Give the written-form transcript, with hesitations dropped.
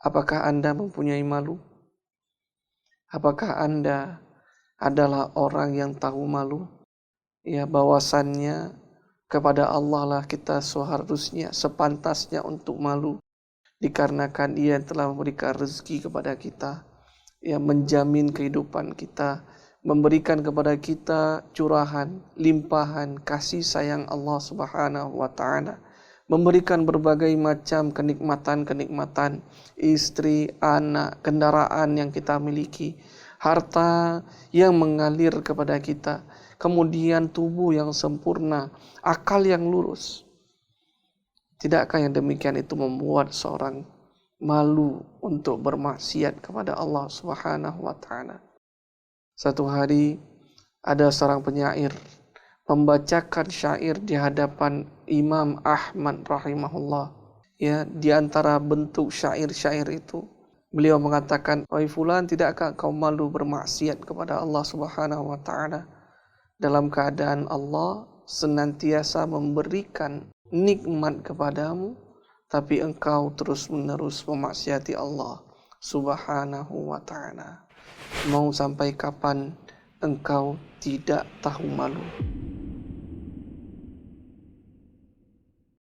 Apakah Anda mempunyai malu? Apakah Anda adalah orang yang tahu malu? Ya, bahwasannya kepada Allah lah kita seharusnya, sepantasnya untuk malu. Dikarenakan Dia telah memberikan rezeki kepada kita, ya, menjamin kehidupan kita, memberikan kepada kita curahan, limpahan kasih sayang Allah Subhanahu wa taala, memberikan berbagai macam kenikmatan-kenikmatan, istri, anak, kendaraan yang kita miliki, harta yang mengalir kepada kita, kemudian tubuh yang sempurna, akal yang lurus. Tidakkah yang demikian itu membuat seorang malu untuk bermaksiat kepada Allah Subhanahu wa taala? Satu hari ada seorang penyair membacakan syair di hadapan Imam Ahmad rahimahullah. Ya, di antara bentuk syair-syair itu beliau mengatakan, "Wahai fulan, tidakkah kau malu bermaksiat kepada Allah Subhanahu wa taala dalam keadaan Allah senantiasa memberikan nikmat kepadamu, tapi engkau terus-menerus memaksiati Allah Subhanahu wa taala. Mau sampai kapan engkau tidak tahu malu?"